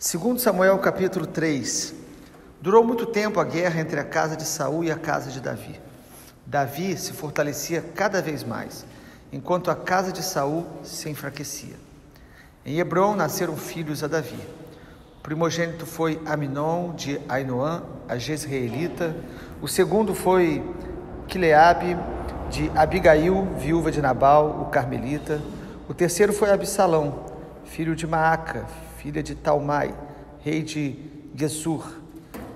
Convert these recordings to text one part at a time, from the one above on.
Segundo Samuel capítulo 3, durou muito tempo a guerra entre a casa de Saul e a casa de Davi. Davi se fortalecia cada vez mais, enquanto a casa de Saul se enfraquecia. Em Hebrom nasceram filhos a Davi. O primogênito foi Aminon de Ainoã, a Jezreelita. O segundo foi Quileabe de Abigail, viúva de Nabal, o Carmelita. O terceiro foi Absalão, filho de Maaca, filha de Talmai, rei de Gesur.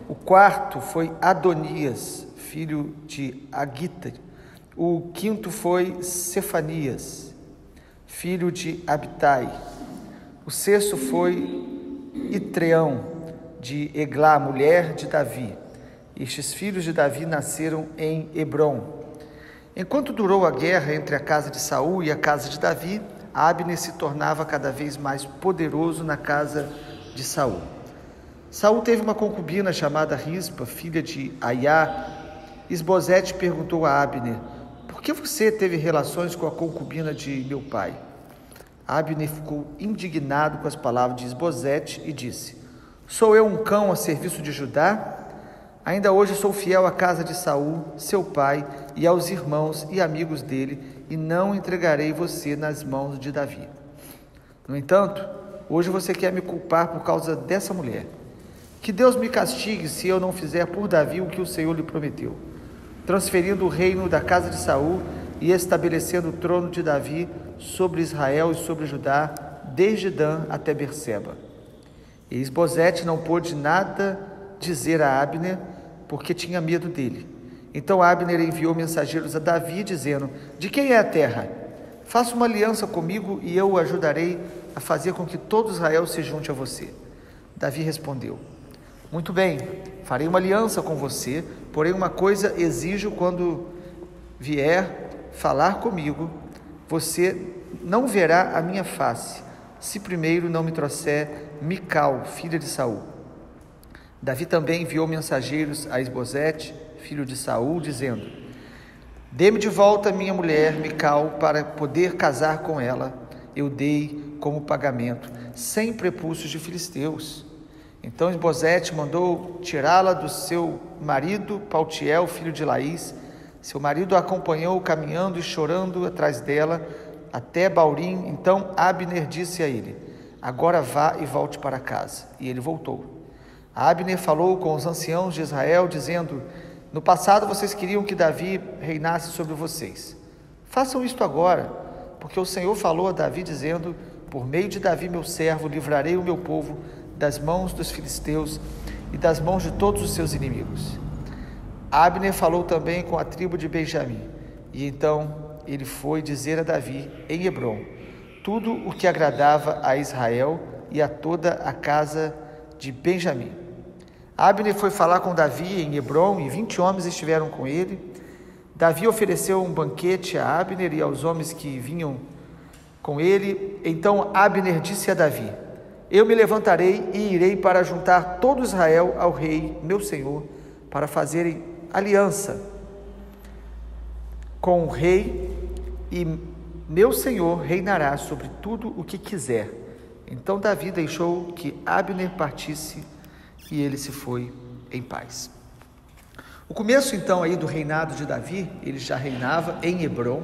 O quarto foi Adonias, filho de Agita. O quinto foi Cefanias, filho de Abitai. O sexto foi Itreão, de Eglá, mulher de Davi. Estes filhos de Davi nasceram em Hebrom. Enquanto durou a guerra entre a casa de Saul e a casa de Davi, Abner se tornava cada vez mais poderoso na casa de Saul. Saul teve uma concubina chamada Rispa, filha de Aiá. Isbosete perguntou a Abner: por que você teve relações com a concubina de meu pai? Abner ficou indignado com as palavras de Isbosete e disse: sou eu um cão a serviço de Judá? Ainda hoje sou fiel à casa de Saul, seu pai, e aos irmãos e amigos dele, e não entregarei você nas mãos de Davi. No entanto, hoje você quer me culpar por causa dessa mulher. Que Deus me castigue se eu não fizer por Davi o que o Senhor lhe prometeu, transferindo o reino da casa de Saul e estabelecendo o trono de Davi sobre Israel e sobre Judá, desde Dan até Berseba. E Isbosete não pôde nada dizer a Abner, porque tinha medo dele. Então Abner enviou mensageiros a Davi, dizendo: de quem é a terra? Faça uma aliança comigo e eu o ajudarei a fazer com que todo Israel se junte a você. Davi respondeu: muito bem, farei uma aliança com você, porém uma coisa exijo: quando vier falar comigo, você não verá a minha face, se primeiro não me trouxer Mical, filha de Saul. Davi também enviou mensageiros a Isbosete, filho de Saul, dizendo: dê-me de volta minha mulher Mical para poder casar com ela. Eu dei como pagamento 100 prepúcios de filisteus. Então Isbosete mandou tirá-la do seu marido Paltiel, filho de Laís. Seu marido a acompanhou caminhando e chorando atrás dela até Baurim. Então Abner disse a ele: agora vá e volte para casa. E ele voltou. Abner falou com os anciãos de Israel, dizendo: no passado vocês queriam que Davi reinasse sobre vocês. Façam isto agora, porque o Senhor falou a Davi, dizendo: por meio de Davi meu servo, livrarei o meu povo das mãos dos filisteus e das mãos de todos os seus inimigos. Abner falou também com a tribo de Benjamim, e então ele foi dizer a Davi em Hebrom tudo o que agradava a Israel e a toda a casa de Benjamim. Abner foi falar com Davi em Hebrom, e 20 homens estiveram com ele. Davi ofereceu um banquete a Abner e aos homens que vinham com ele. Então Abner disse a Davi: eu me levantarei e irei para juntar todo Israel ao rei, meu senhor, para fazerem aliança com o rei, e meu senhor reinará sobre tudo o que quiser. Então Davi deixou que Abner partisse e ele se foi em paz. O começo então aí do reinado de Davi, ele já reinava em Hebrom,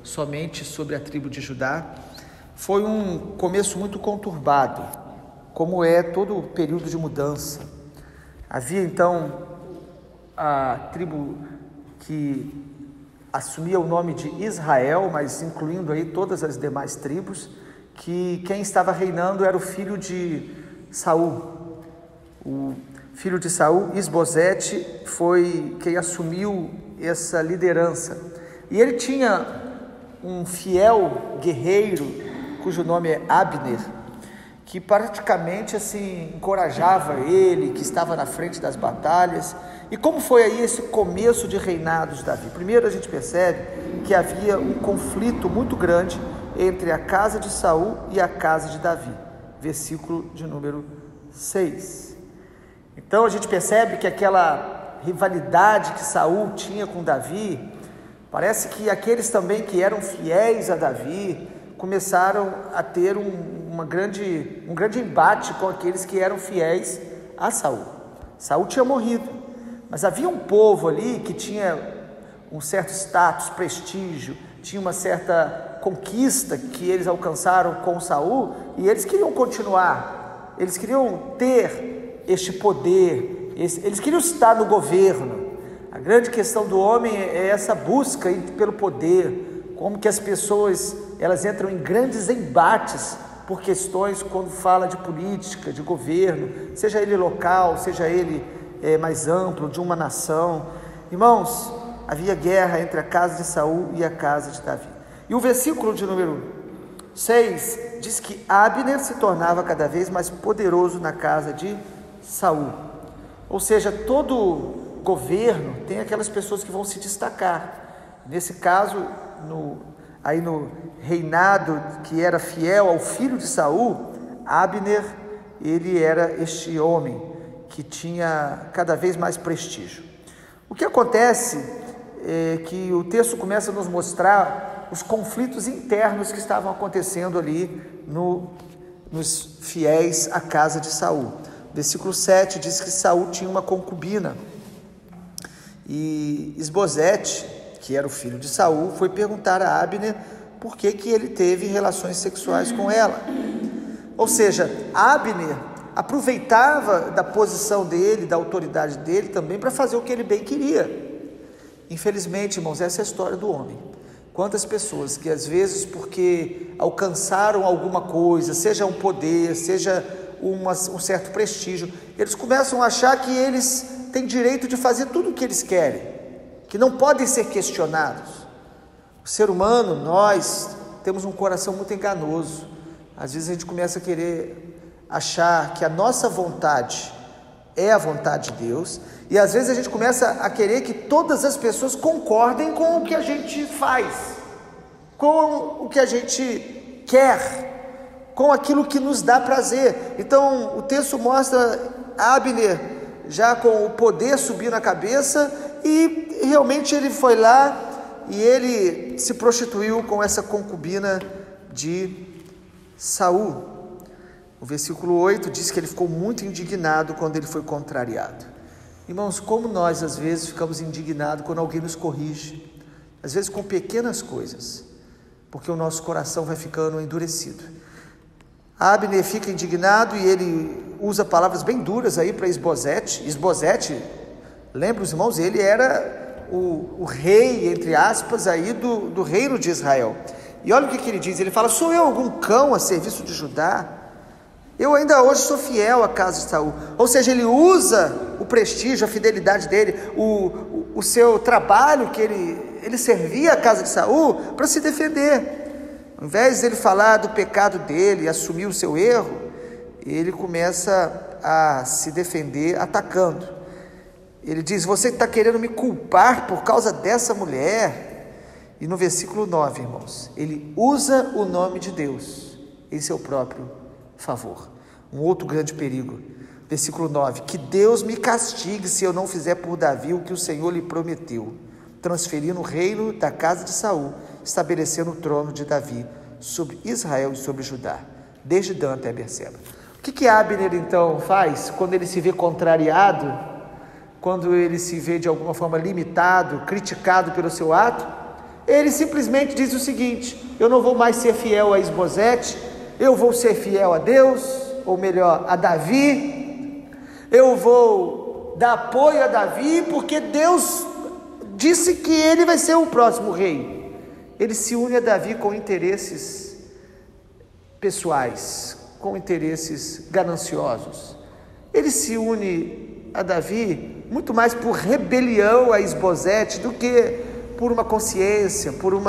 somente sobre a tribo de Judá. Foi um começo muito conturbado, como é todo o período de mudança. Havia então a tribo que assumia o nome de Israel, mas incluindo aí todas as demais tribos, que quem estava reinando era o filho de Saul. O filho de Saul, Isbosete, foi quem assumiu essa liderança. E ele tinha um fiel guerreiro, cujo nome é Abner, que praticamente assim encorajava ele, que estava na frente das batalhas. E como foi aí esse começo de reinado de Davi? Primeiro a gente percebe que havia um conflito muito grande entre a casa de Saul e a casa de Davi, versículo de número 6. Então a gente percebe que aquela rivalidade que Saul tinha com Davi, parece que aqueles também que eram fiéis a Davi, começaram a ter um grande embate com aqueles que eram fiéis a Saul. Saul tinha morrido, mas havia um povo ali que tinha um certo status, prestígio, tinha uma certa conquista que eles alcançaram com Saul, e eles queriam continuar, eles queriam ter este poder, eles queriam estar no governo. A grande questão do homem é essa busca pelo poder, como que as pessoas elas entram em grandes embates por questões quando fala de política, de governo, seja ele local, seja ele mais amplo, de uma nação. Irmãos, havia guerra entre a casa de Saul e a casa de Davi. E o versículo de número 6 diz que Abner se tornava cada vez mais poderoso na casa de Saul. Ou seja, todo governo tem aquelas pessoas que vão se destacar. Nesse caso, no reinado que era fiel ao filho de Saul, Abner, ele era este homem que tinha cada vez mais prestígio. O que acontece é que o texto começa a nos mostrar os conflitos internos que estavam acontecendo ali nos fiéis à casa de Saul. Versículo 7 diz que Saul tinha uma concubina, e Isbosete, que era o filho de Saul, foi perguntar a Abner por que ele teve relações sexuais com ela. Ou seja, Abner aproveitava da posição dele, da autoridade dele também para fazer o que ele bem queria. Infelizmente, irmãos, essa é a história do homem. Quantas pessoas que às vezes porque alcançaram alguma coisa, seja um poder, seja um certo prestígio, eles começam a achar que eles têm direito de fazer tudo o que eles querem, que não podem ser questionados. O ser humano, nós temos um coração muito enganoso. Às vezes a gente começa a querer achar que a nossa vontade é a vontade de Deus, e às vezes a gente começa a querer que todas as pessoas concordem com o que a gente faz, com o que a gente quer, com aquilo que nos dá prazer. Então o texto mostra Abner já com o poder subir na cabeça, e realmente ele foi lá e ele se prostituiu com essa concubina de Saul. O versículo 8 diz que ele ficou muito indignado quando ele foi contrariado. Irmãos, como nós às vezes ficamos indignados quando alguém nos corrige, às vezes com pequenas coisas, porque o nosso coração vai ficando endurecido. Abner fica indignado e ele usa palavras bem duras aí para Isbosete. Isbosete, lembra os irmãos, ele era o rei, entre aspas, aí do reino de Israel. E olha o que ele diz, ele fala: sou eu algum cão a serviço de Judá? Eu ainda hoje sou fiel à casa de Saul. Ou seja, ele usa o prestígio, a fidelidade dele, o seu trabalho que ele servia à casa de Saul para se defender. Ao invés de ele falar do pecado dele, assumir o seu erro, ele começa a se defender atacando. Ele diz: você está querendo me culpar por causa dessa mulher? E no versículo 9, irmãos, ele usa o nome de Deus em seu próprio favor. Um outro grande perigo. Versículo 9: que Deus me castigue se eu não fizer por Davi o que o Senhor lhe prometeu, transferindo o reino da casa de Saul, estabelecendo o trono de Davi sobre Israel e sobre Judá, desde Dan até Berseba. O que Abner então faz quando ele se vê contrariado, quando ele se vê de alguma forma limitado, criticado pelo seu ato? Ele simplesmente diz o seguinte: eu não vou mais ser fiel a Isbosete, eu vou ser fiel a Deus, ou melhor, a Davi. Eu vou dar apoio a Davi, porque Deus disse que ele vai ser o próximo rei. Ele se une a Davi com interesses pessoais, com interesses gananciosos. Ele se une a Davi muito mais por rebelião a Isbosete do que por uma consciência, por um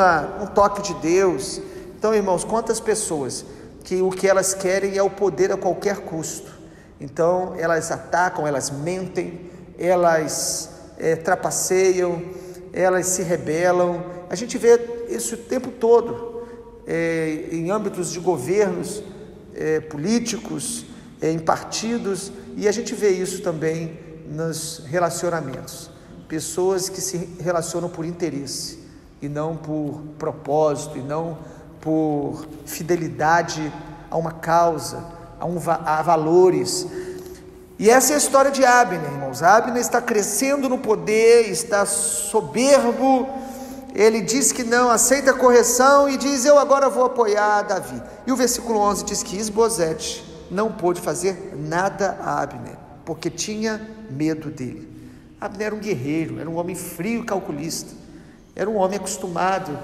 toque de Deus. Então, irmãos, quantas pessoas que o que elas querem é o poder a qualquer custo. Então elas atacam, elas mentem, elas trapaceiam, elas se rebelam. A gente vê isso o tempo todo, em âmbitos de governos políticos, em partidos, e a gente vê isso também nos relacionamentos. Pessoas que se relacionam por interesse e não por propósito, e não por fidelidade a uma causa, a valores. E essa é a história de Abner, irmãos. Abner está crescendo no poder, está soberbo. Ele diz que não aceita a correção e diz: eu agora vou apoiar Davi. E o versículo 11 diz que Isbosete não pôde fazer nada a Abner, porque tinha medo dele. Abner era um guerreiro, era um homem frio e calculista, era um homem acostumado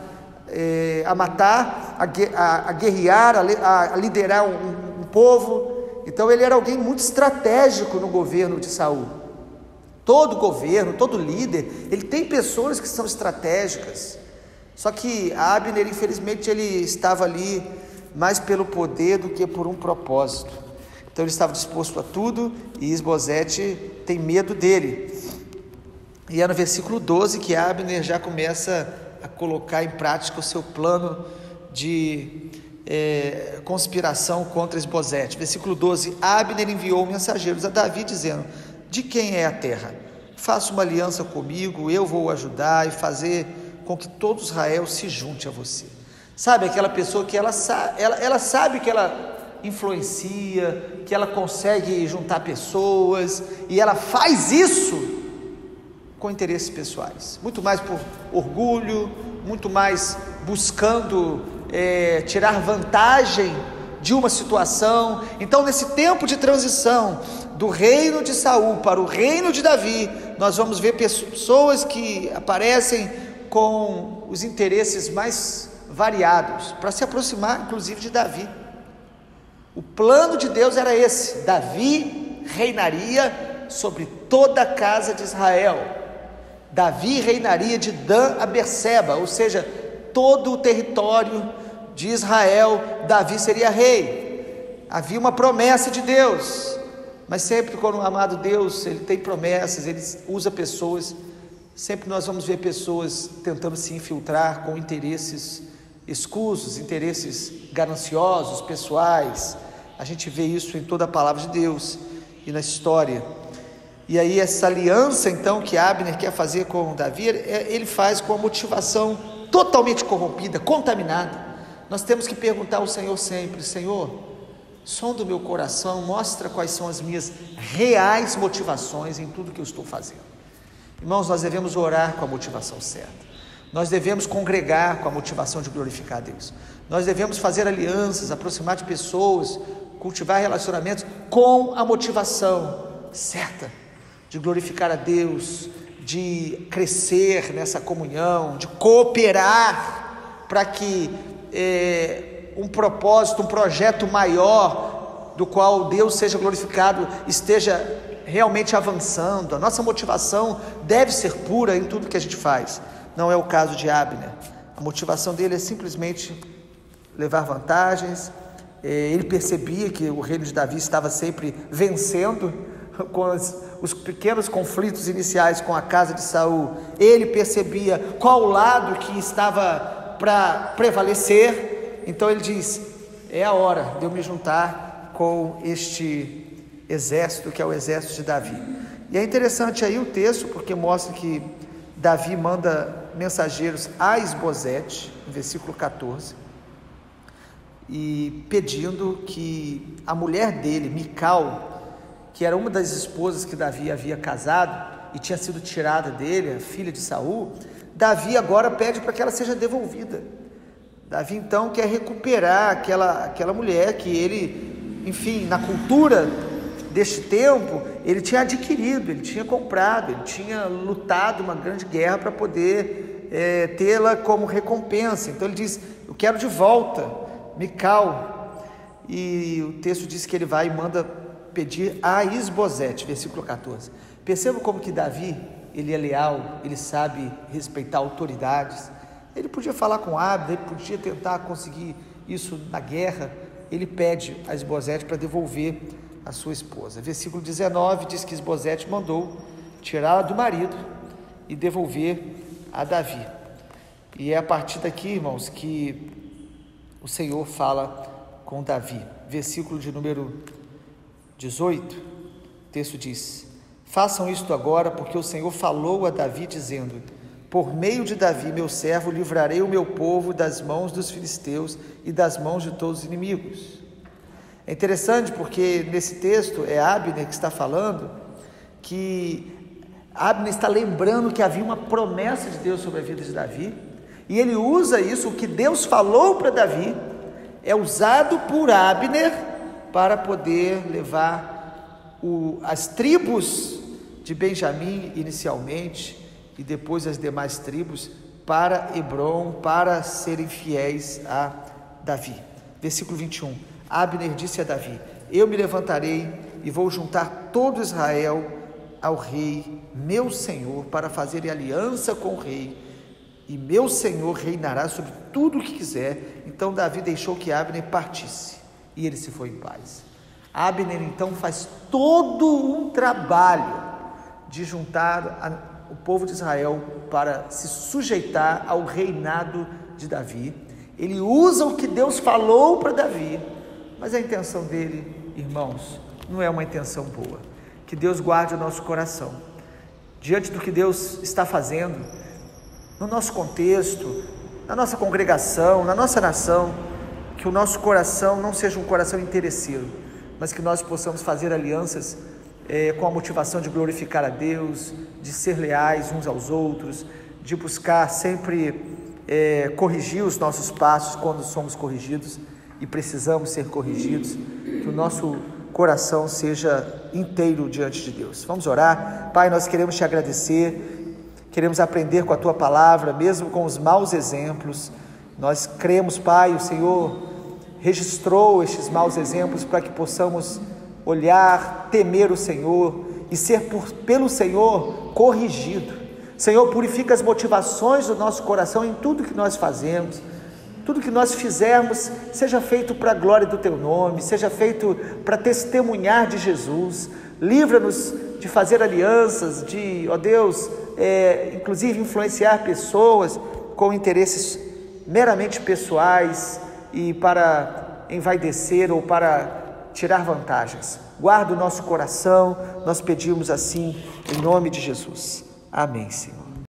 a matar, a guerrear, a liderar um povo. Então ele era alguém muito estratégico no governo de Saul. Todo governo, todo líder, ele tem pessoas que são estratégicas. Só que Abner, infelizmente, ele estava ali mais pelo poder do que por um propósito. Então ele estava disposto a tudo e Isbosete tem medo dele. E é no versículo 12 que Abner já começa a colocar em prática o seu plano de conspiração contra Isbosete. Versículo 12: Abner enviou mensageiros a Davi dizendo: de quem é a terra? Faça uma aliança comigo, eu vou ajudar e fazer com que todo Israel se junte a você. Sabe, aquela pessoa que ela sabe que ela influencia, que ela consegue juntar pessoas, e ela faz isso com interesses pessoais, muito mais por orgulho, muito mais buscando tirar vantagem de uma situação. Então, nesse tempo de transição do reino de Saul para o reino de Davi, nós vamos ver pessoas que aparecem com os interesses mais variados, para se aproximar inclusive de Davi. O plano de Deus era esse: Davi reinaria sobre toda a casa de Israel. Davi reinaria de Dan a Berseba, ou seja, todo o território de Israel, Davi seria rei. Havia uma promessa de Deus, mas sempre quando o amado Deus, ele tem promessas, ele usa pessoas, sempre nós vamos ver pessoas tentando se infiltrar com interesses escusos, interesses gananciosos, pessoais. A gente vê isso em toda a palavra de Deus e na história. E aí essa aliança então que Abner quer fazer com Davi, ele faz com a motivação totalmente corrompida, contaminada. Nós temos que perguntar ao Senhor sempre: Senhor, sonda o meu coração, mostra quais são as minhas reais motivações em tudo que eu estou fazendo. Irmãos, nós devemos orar com a motivação certa, nós devemos congregar com a motivação de glorificar a Deus, nós devemos fazer alianças, aproximar de pessoas, cultivar relacionamentos com a motivação certa, de glorificar a Deus, de crescer nessa comunhão, de cooperar para que um propósito, um projeto maior do qual Deus seja glorificado esteja realmente avançando. A nossa motivação deve ser pura em tudo que a gente faz. Não é o caso de Abner. A motivação dele é simplesmente levar vantagens. Ele percebia que o reino de Davi estava sempre vencendo com os pequenos conflitos iniciais com a casa de Saul. Ele percebia qual lado que estava para prevalecer. Então ele diz: é a hora de eu me juntar com este exército que é o exército de Davi. E é interessante aí o texto, porque mostra que Davi manda mensageiros a Isbosete, no versículo 14, e pedindo que a mulher dele, Mical, que era uma das esposas que Davi havia casado e tinha sido tirada dele, a filha de Saul, Davi agora pede para que ela seja devolvida. Davi então quer recuperar aquela mulher que ele, enfim, na cultura deste tempo, ele tinha adquirido, ele tinha comprado, ele tinha lutado uma grande guerra para poder tê-la como recompensa. Então ele diz: eu quero de volta Mical. E o texto diz que ele vai e manda pedir a Isbosete, versículo 14. Perceba como que Davi, ele é leal, ele sabe respeitar autoridades. Ele podia falar com Abner, ele podia tentar conseguir isso na guerra. Ele pede a Isbosete para devolver a sua esposa. Versículo 19 diz que Isbosete mandou tirá-la do marido e devolver a Davi. E é a partir daqui, irmãos, que o Senhor fala com Davi. Versículo de número 18, o texto diz: façam isto agora, porque o Senhor falou a Davi dizendo: por meio de Davi, meu servo, livrarei o meu povo das mãos dos filisteus e das mãos de todos os inimigos. É interessante porque nesse texto é Abner que está falando, que Abner está lembrando que havia uma promessa de Deus sobre a vida de Davi, e ele usa isso, o que Deus falou para Davi, é usado por Abner para poder levar as tribos de Benjamim inicialmente, e depois as demais tribos, para Hebrom, para serem fiéis a Davi. Versículo 21, Abner disse a Davi: eu me levantarei e vou juntar todo Israel ao rei, meu senhor, para fazer aliança com o rei, e meu senhor reinará sobre tudo o que quiser. Então Davi deixou que Abner partisse, e ele se foi em paz. Abner então faz todo um trabalho de juntar o povo de Israel para se sujeitar ao reinado de Davi. Ele usa o que Deus falou para Davi, mas a intenção dele, irmãos, não é uma intenção boa. Que Deus guarde o nosso coração diante do que Deus está fazendo no nosso contexto, na nossa congregação, na nossa nação. Que o nosso coração não seja um coração interesseiro, mas que nós possamos fazer alianças com a motivação de glorificar a Deus, de ser leais uns aos outros, de buscar sempre corrigir os nossos passos quando somos corrigidos e precisamos ser corrigidos. Que o nosso coração seja inteiro diante de Deus. Vamos orar. Pai, nós queremos te agradecer, queremos aprender com a tua palavra, mesmo com os maus exemplos. Nós cremos, Pai, o Senhor registrou estes maus exemplos para que possamos olhar, temer o Senhor e ser pelo Senhor corrigido. Senhor, purifica as motivações do nosso coração em tudo que nós fazemos. Tudo que nós fizermos, seja feito para a glória do Teu nome, seja feito para testemunhar de Jesus. Livra-nos de fazer alianças, de, ó Deus, inclusive influenciar pessoas com interesses meramente pessoais e para envaidecer ou para tirar vantagens. Guarda o nosso coração, nós pedimos assim, em nome de Jesus. Amém, Senhor.